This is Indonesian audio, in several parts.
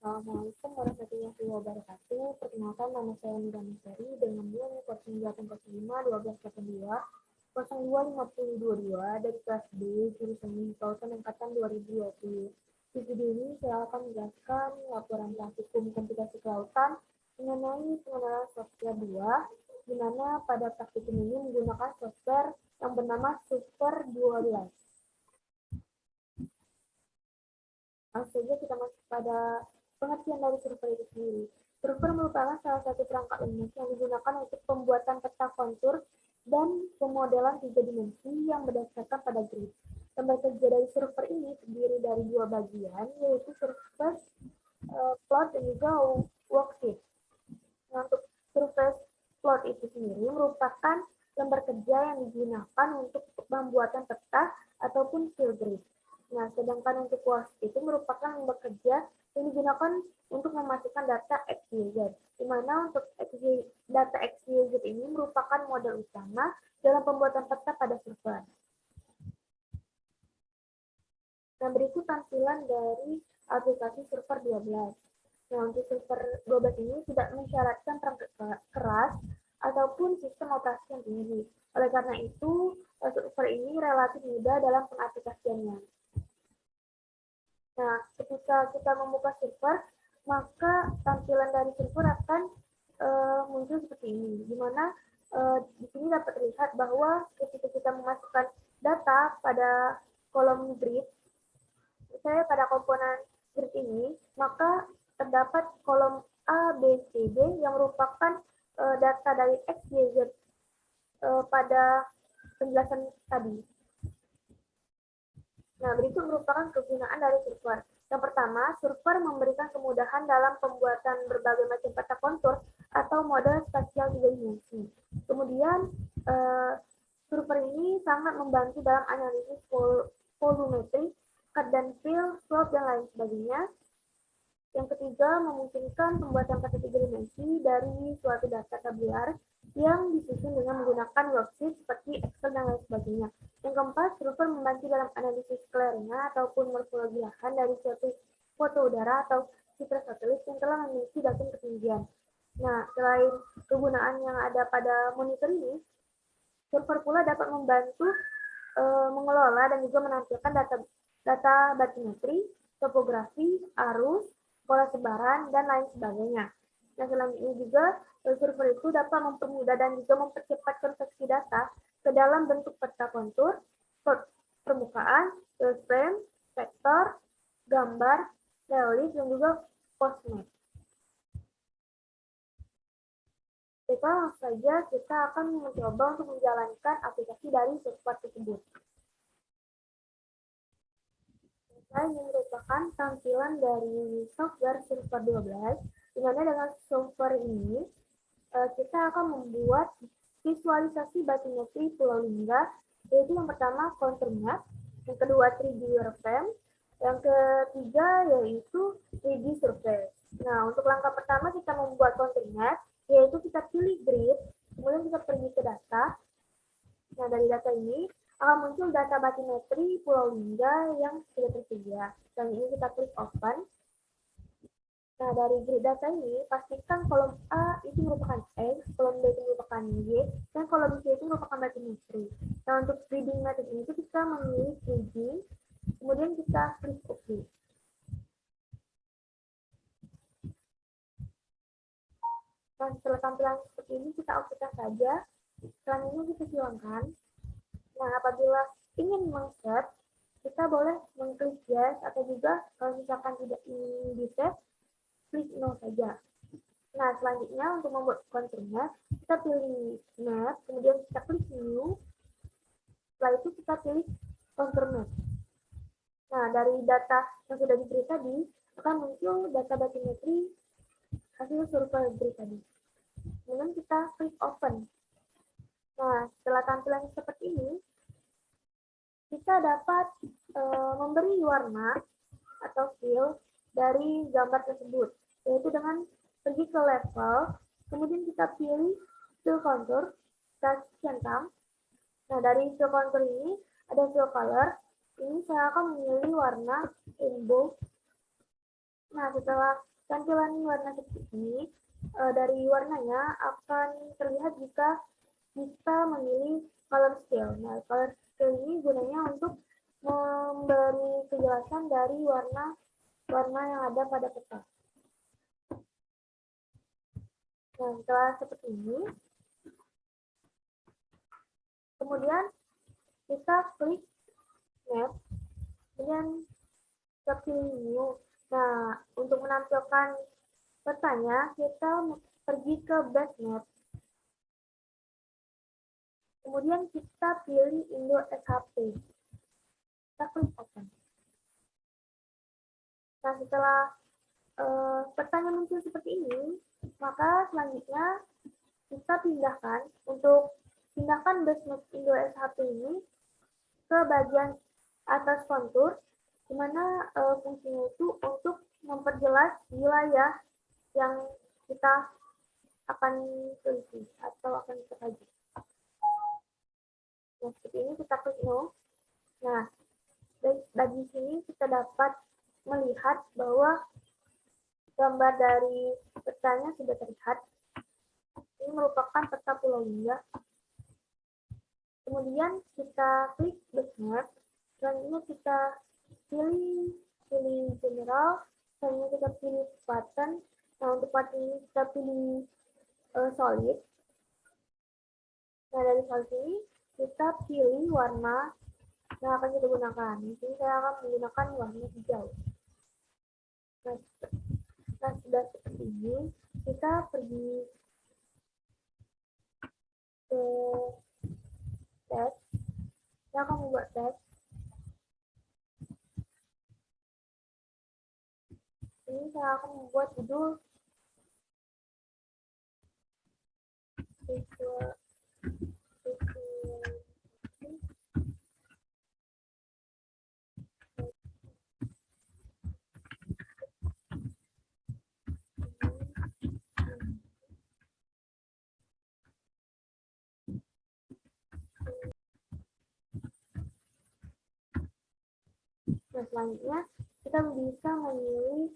Assalamualaikum warahmatullahi wabarakatuh. Perkenalkan, nama saya Nida Meseri dengan NIM 0802-1282-0252 dari kelas B jurusan Kelautan angkatan 2020. Di video ini saya akan menjelaskan laporan praktikum komputasi kelautan mengenai pengenalan software 2, di mana pada praktikum ini menggunakan software yang bernama Super 12. Langsung saja kita masuk pada pengertian dari server itu sendiri. Server merupakan salah satu perangkat lunak yang digunakan untuk pembuatan peta kontur dan pemodelan 3 dimensi yang berdasarkan pada grid. Gambar kerja dari server ini terdiri dari 2 bagian, yaitu surface plot dan juga worksheet. Nah, untuk surface plot itu sendiri merupakan gambar kerja yang digunakan untuk pembuatan peta ataupun fill grid. Nah, sedangkan untuk worksheet itu merupakan gambar kerja yang digunakan untuk memasukkan data XYZ, di mana untuk data XYZ ini merupakan model utama dalam pembuatan peta pada server. Nah, berikut tampilan dari aplikasi server 12. Nah, untuk server 12 ini tidak mensyaratkan perangkat keras ataupun sistem operasi yang tinggi. Oleh karena itu, server ini relatif mudah dalam pengaplikasiannya. Nah, ketika kita membuka server, maka tampilan dari server akan muncul seperti ini, di mana di sini dapat terlihat bahwa ketika kita memasukkan data pada kolom grid, misalnya pada komponen grid ini, maka terdapat kolom A, B, C, D yang merupakan data dari X, Y, Z pada penjelasan tadi. Nah, berikut merupakan kegunaan dari server. Yang pertama, server memberikan kemudahan dalam pembuatan berbagai macam peta kontur atau model spasial 3 dimensi. Kemudian, server ini sangat membantu dalam analisis volumetri, cut dan fill, slope, dan lain sebagainya. Yang ketiga, memungkinkan pembuatan peta 3 dimensi dari suatu data tabular yang disusun dengan menggunakan worksheet seperti Excel dan lain sebagainya. Yang keempat, server membantu dalam analisis kelerengah ataupun morfologi lahan dari suatu foto udara atau citra satelit yang telah memiliki datum ketinggian. Nah, selain kegunaan yang ada pada monitor ini, server pula dapat membantu mengelola dan juga menampilkan data batimetri, topografi, arus, pola sebaran, dan lain sebagainya. Nah, selanjutnya juga, server itu dapat mempermudah dan juga mempercepat konversi data ke dalam bentuk peta kontur, permukaan, frame, vektor, gambar, relief, dan juga postmap. Baiklah, langsung saja kita akan mencoba untuk menjalankan aplikasi dari server tersebut. Ini merupakan tampilan dari software server 12, di mana dengan software ini kita akan membuat visualisasi batimetri Pulau Lingga, yaitu yang pertama contour map, yang kedua 3D wireframe, yang ketiga yaitu 3D surface. Nah, untuk langkah pertama kita membuat contour map, yaitu kita pilih grid, kemudian kita pergi ke data. Nah, dari data ini akan muncul data batimetri Pulau Lingga yang sudah tersedia. Dan ini kita klik open. Nah, dari grid data ini, pastikan kolom A itu merupakan X, kolom B itu merupakan Y, dan kolom C itu merupakan batimetri. Nah, untuk grading method ini kita memilih grading, kemudian kita klik OK. Nah, setelah tampilan seperti ini, kita OK-kan saja. Selanjutnya kita silangkan. Nah, apabila ingin meng-save, kita boleh mengklik yes, atau juga kalau misalkan tidak ingin di-save, klik no saja. Nah, selanjutnya untuk membuat contour map, kita pilih map, kemudian kita klik new. Setelah itu kita pilih contour map. Nah, dari data yang sudah diberi tadi, akan muncul data batimetri hasil survei grid tadi. Kemudian kita klik open. Nah, setelah tampilan seperti ini, kita dapat memberi warna atau fill dari gambar tersebut, yaitu dengan pergi ke level, kemudian kita pilih fill contour, kita centang. Nah, dari fill contour ini ada fill color. Ini saya akan memilih warna rainbow. Nah, setelah Tampilan warna seperti ini dari warnanya akan terlihat jika kita memilih color scale. Nah, color scale ini gunanya untuk memberi kejelasan dari warna yang ada pada peta. Nah, setelah seperti ini, kemudian kita klik map, kemudian kita pilih new. Nah, untuk menampilkan petanya, kita pergi ke base map. Kemudian kita pilih Indo SHP. Kita klik open. Nah, setelah petanya muncul seperti ini, maka selanjutnya kita pindahkan base map Indo SHP ini ke bagian atas kontur, di mana fungsinya itu untuk memperjelas wilayah yang kita akan teliti atau akan kita kaji. Nah, seperti ini kita klik no. Nah, dari sini kita dapat melihat bahwa gambar dari petanya sudah terlihat. Ini merupakan peta Pulau Lingga. Kemudian kita klik backmap. Selanjutnya kita pilih general. Selanjutnya kita pilih pattern. Nah, untuk pattern ini kita pilih solid. Nah, dari solid ini kita pilih warna yang akan kita gunakan. Di sini saya akan menggunakan warna hijau. Nah, sudah seperti ini, kita pergi ke teks. Saya akan membuat teks. Ini saya akan membuat judul Nah, selanjutnya kita bisa memilih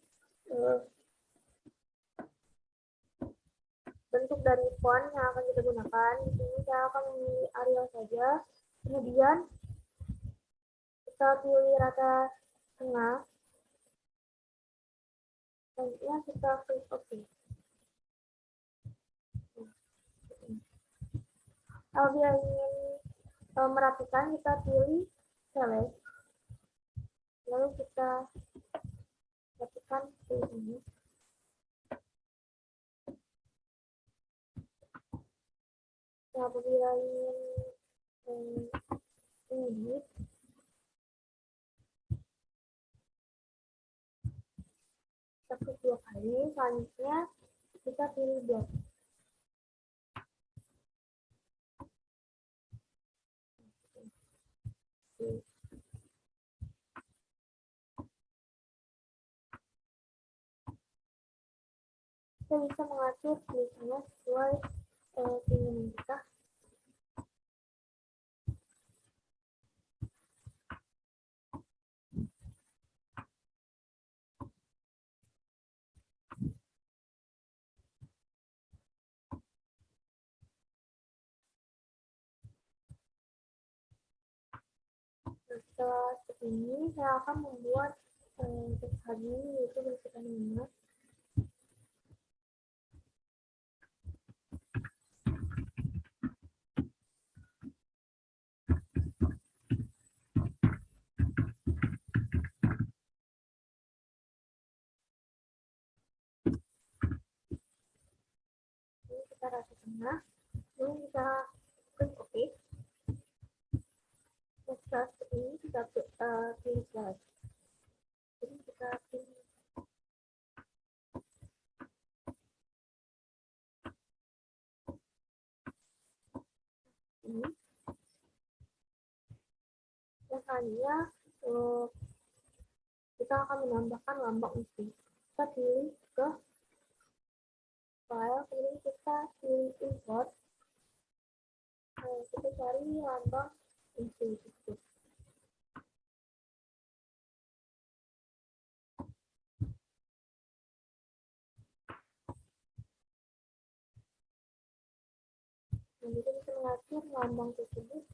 bentuk dari font yang akan kita gunakan. Di sini saya akan memilih Arial saja. Kemudian kita pilih rata tengah. Selanjutnya kita klik OK. Apabila ingin merapikan, kita pilih select. Lalu kita rapikan seperti ini. Nah, apabila ingin edit, kita klik 2 kali. Selanjutnya kita pilih block. Kita bisa mengatur tulisannya sesuai keinginan kita. Setelah seperti ini, saya akan membuat teks lagi, yaitu berisikan nama. Ini kita rasa tengah, lalu kita klik OK. Setelah seperti ini, kita pilih slide. Jadi kita pilih ini. Dan selanjutnya kita akan menambahkan lambang isi. Kita pilih ke file, kemudian kita pilih import. Kita cari lambang isi itu. kita bisa mengatur lambang tersebut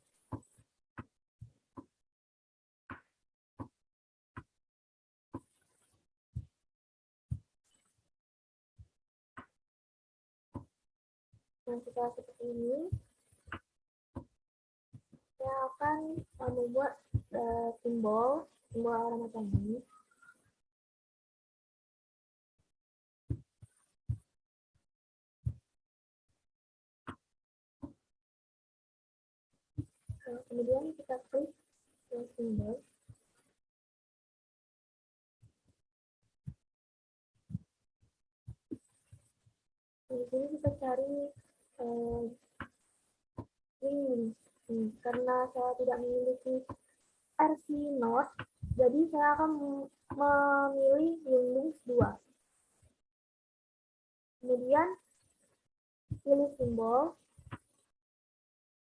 dan setelah seperti ini saya akan membuat simbol arah matahari. Kemudian kita klik simbol. Di sini kita cari link. Karena saya tidak memiliki RC Note, jadi saya akan memilih link 2. Kemudian pilih simbol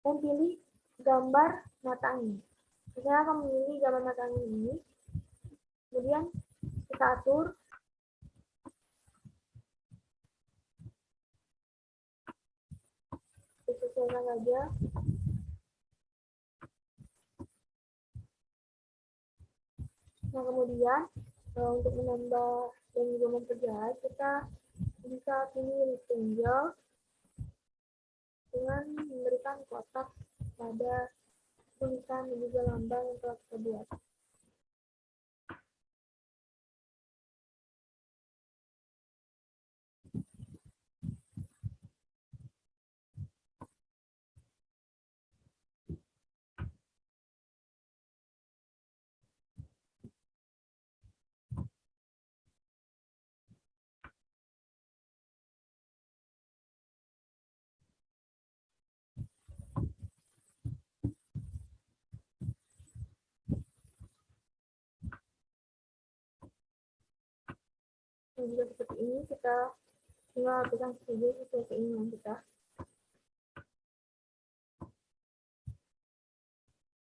dan pilih gambar mata angin. Saya akan memilih gambar mata angin ini. Kemudian kita atur disesuaikan saja. Nah, kemudian untuk menambah dan juga memperjelas, kita bisa pilih rectangle dengan memberikan kotak pada tulisan dan juga lambang yang telah kita buat. Dan juga seperti ini kita tinggal pegang saja sesuai keinginan kita.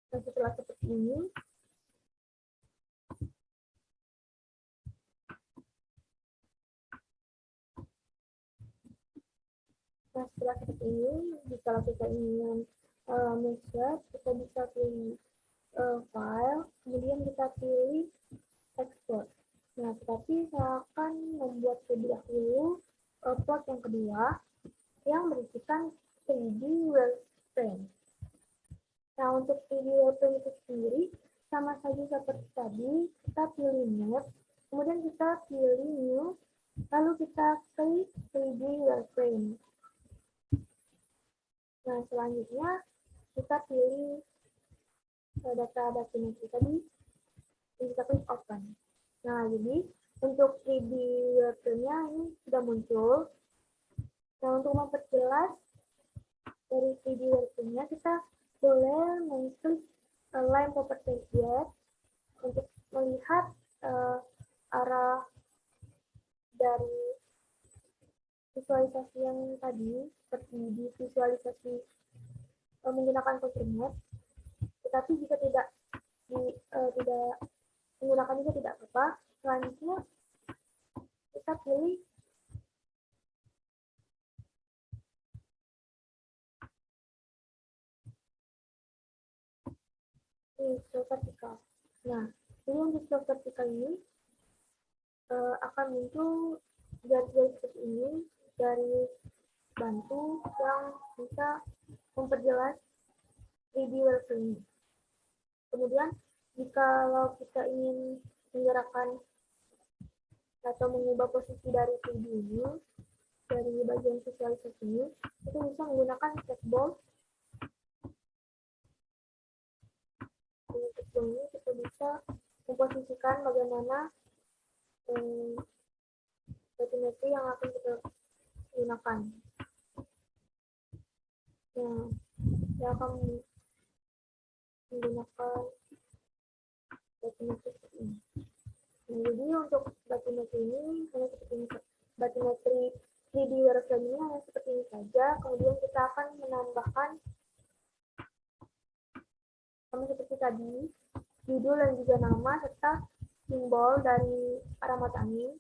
Dan setelah seperti ini, jika kita ingin mengshare, kita bisa pilih file, kemudian kita pilih export. Nah, tetapi saya akan membuat terlebih dahulu plot yang kedua yang berisikan 3D wireframe. Nah, untuk 3D wireframe itu sendiri sama saja seperti tadi, kita pilih map, kemudian kita pilih new, lalu kita klik 3D wireframe. Nah, selanjutnya kita pilih data dokumentasi tadi, dan kita klik open. Nah, jadi untuk 3D wireframe-nya ini sudah muncul. Nah, untuk memperjelas dari 3D wireframe-nya, kita boleh mengklik line property get untuk melihat arah dari visualisasi yang tadi, seperti di visualisasi menggunakan map. Tetapi jika tidak menggunakan juga tidak apa-apa. Selanjutnya kita pilih slope vertikal. Nah, ini untuk slope vertikal ini akan muncul garis-garis seperti ini dari bantu yang bisa memperjelas 3D wireframe. Kemudian jika kita ingin menggerakkan atau mengubah posisi dari 3D ini, dari bagian visualisasi ini, itu bisa menggunakan trackball. Dengan trackball ini kita bisa memposisikan bagaimana batimetri yang akan kita gunakan. Nah, saya akan menggunakan batimetri seperti ini. Nah, jadi untuk batimetri ini hanya seperti ini. Batimetri 3D wireframe ini hanya seperti ini saja. Kemudian kita akan menambahkan sama seperti tadi, judul dan juga nama serta simbol dari arah mata angin.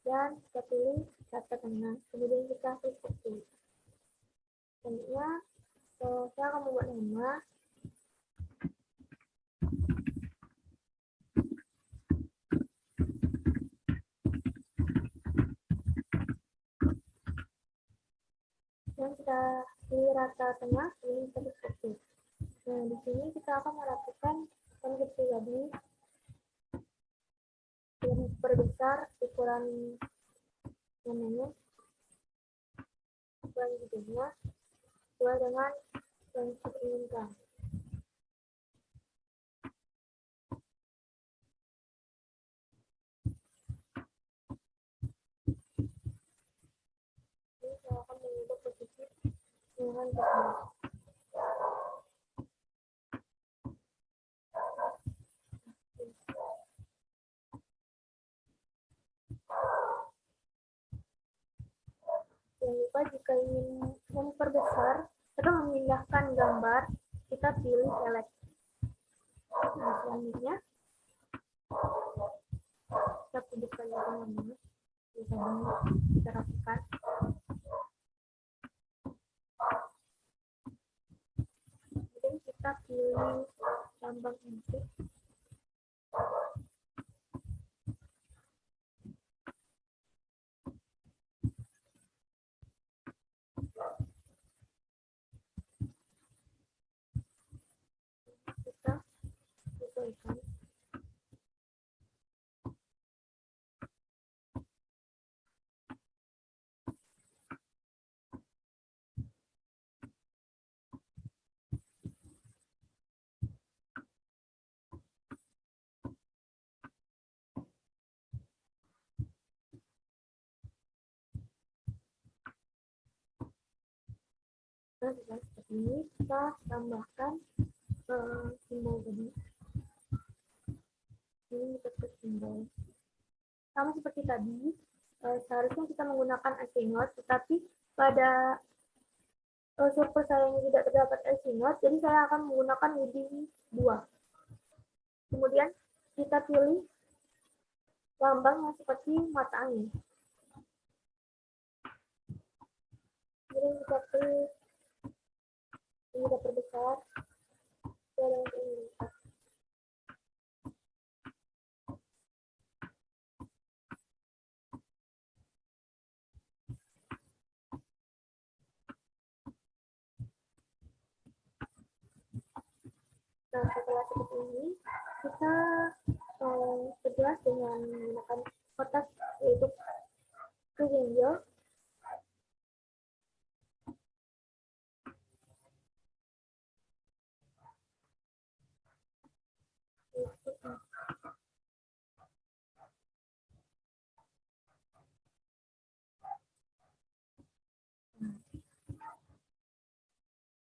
dan kita pilih kata tengah, kemudian kita klik oke. Selanjutnya saya akan membuat nama. Dan kita pilih rata tengah, kemudian kita klik oke. Nah, di sini kita akan melakukan konflik pribadi yang perbesar ukuran namanya, ukuran videonya sesuai dengan yang kita inginkan. Ini saya akan mengubah posisi dengan benar. Jangan lupa jika ingin memperbesar atau memindahkan gambar, kita pilih select. Nah, selanjutnya kita pindahkan gambarnya. Bisa kita rapikan. Kemudian kita pilih lambang input. Kita sesuaikan. Nah, seperti ini kita tambahkan simbol tadi. Ini kita klik simbol. Sama seperti tadi, seharusnya kita menggunakan Asynode, tetapi pada server saya yang tidak terdapat Asynode, jadi saya akan menggunakan WD 2. Kemudian kita pilih lambang yang seperti mata angin. Kemudian kita pilih ini kita perbesar. Nah, setelah seperti ini, kita perjelas dengan menggunakan kotak, yaitu triangle.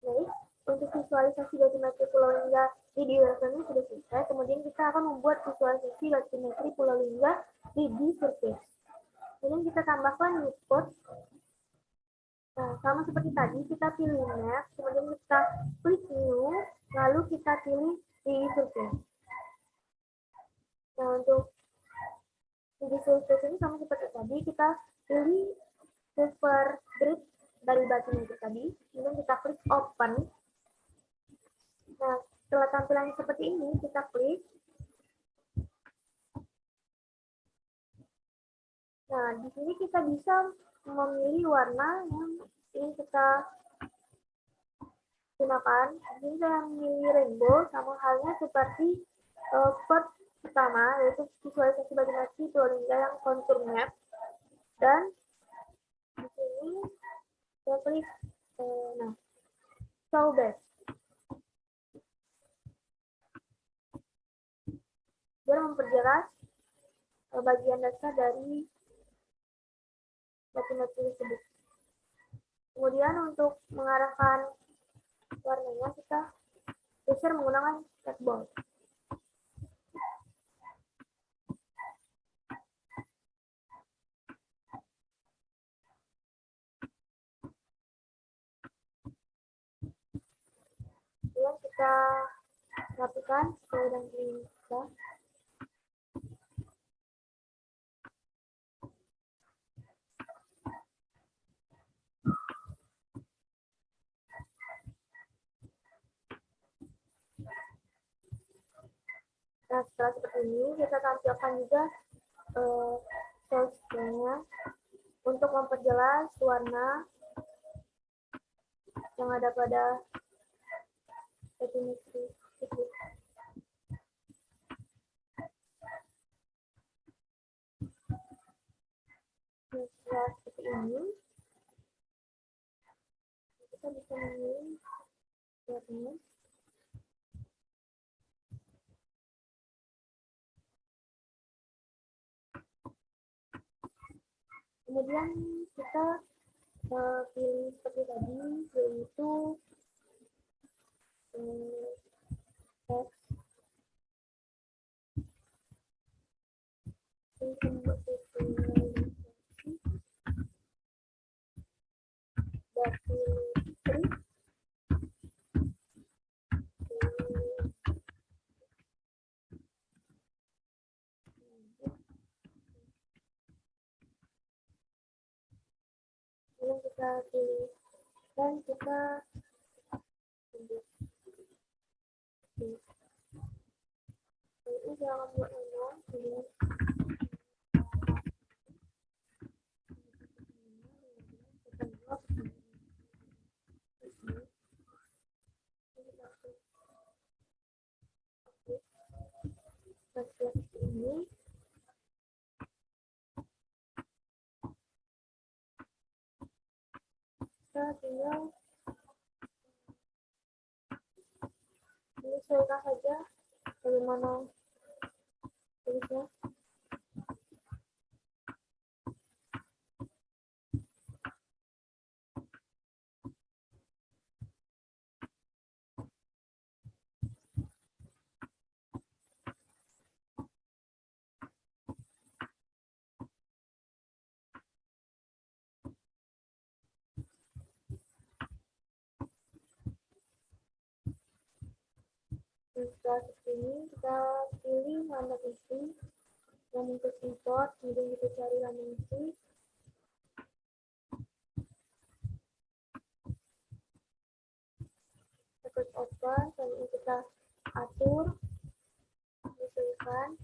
Baik, untuk visualisasi batimetri Pulau Lingga di ini sudah selesai. Kemudian kita akan membuat visualisasi batimetri Pulau Lingga di surface. Kemudian kita tambahkan viewport. Nah, sama seperti tadi, kita pilih map, kemudian kita klik new, lalu kita pilih di surface. Nah, untuk di surface ini sama seperti tadi, kita pilih silver grid dari batimetri tadi, kemudian kita klik open. Nah, setelah tampilan seperti ini, kita klik. Nah, di sini kita bisa memilih warna yang ingin kita gunakan. Di sini saya memilih rainbow, sama halnya seperti part pertama, yaitu visualisasi batimetri Pulau Lingga yang contour map. Dan di sini saya klik, nah, show best. Dia memperjelas bagian dasar dari batimetri tersebut. Kemudian untuk mengarahkan warnanya kita geser menggunakan trackball. Kemudian kita rapikan sesuai dengan kita. Nah, setelah seperti ini, kita tampilkan juga source-nya untuk memperjelas warna yang ada pada definisi itu. Nah, setelah seperti ini, kita bisa memilih warna. Kemudian kita pilih seperti tadi, yaitu teks kemudian kita pilih dan kita ini jangan buat nama kemudian ini kita tinggal menyesuaikan saja bagaimana tulisnya. Setelah seperti ini kita pilih mana isi yang untuk import, kemudian kita cari mana isi, kita klik open, lalu kita atur, menyesuaikan.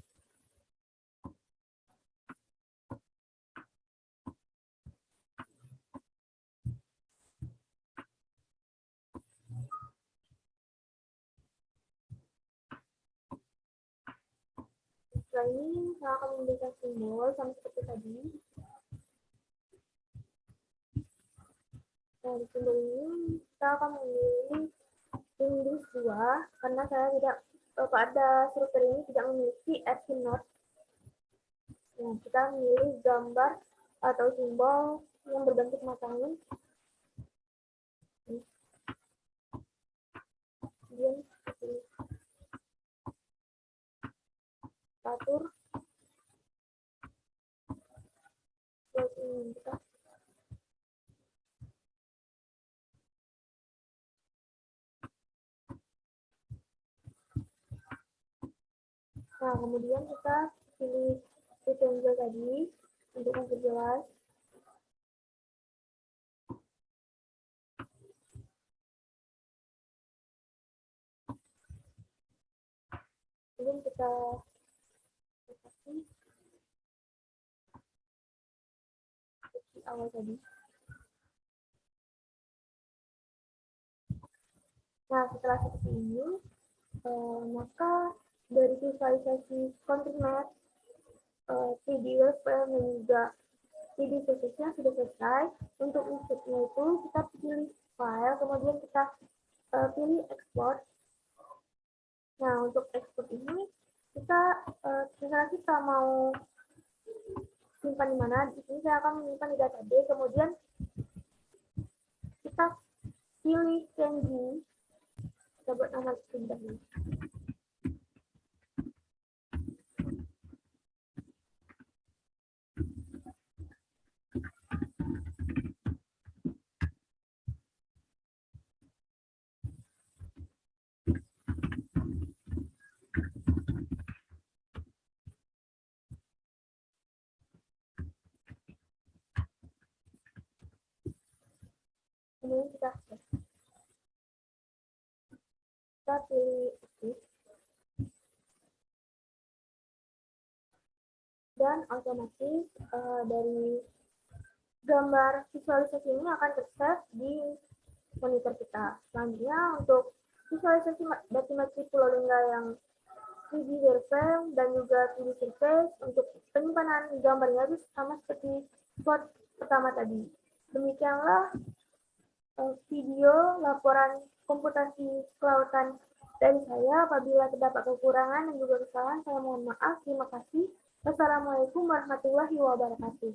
Setelah ini saya akan memberikan simbol sama seperti tadi. Nah, di simbol ini kita akan memilih Inggris 2 karena saya tidak pada struktur ini tidak memiliki Epinode. Nah, kita memilih gambar atau simbol yang berbentuk matangin. Kemudian atur terus ini kita nah kemudian kita pilih rectangle tadi untuk memperjelas. Kemudian kita kasih di awal tadi. Nah, setelah seperti ini, maka dari visualisasi contour map 3D Workflow dan juga 3D Process-nya sudah selesai. Untuk inputnya itu kita pilih file, kemudian kita pilih export. Nah, untuk export ini kita misalnya kita mau simpan di mana, di sini saya akan menyimpan di database, kemudian kita pilih change, kita buat nama sumbernya. Kemudian kita pilih dan otomatis dari gambar visualisasi ini akan tersave di monitor kita. Selanjutnya untuk visualisasi batimetri Pulau Lingga yang 3D wireframe dan juga 3D surface untuk penyimpanan gambarnya itu sama seperti slide pertama tadi. Demikianlah video laporan komputasi kelautan dari saya. Apabila terdapat kekurangan dan juga kesalahan, saya mohon maaf. Terima kasih. Wassalamualaikum warahmatullahi wabarakatuh.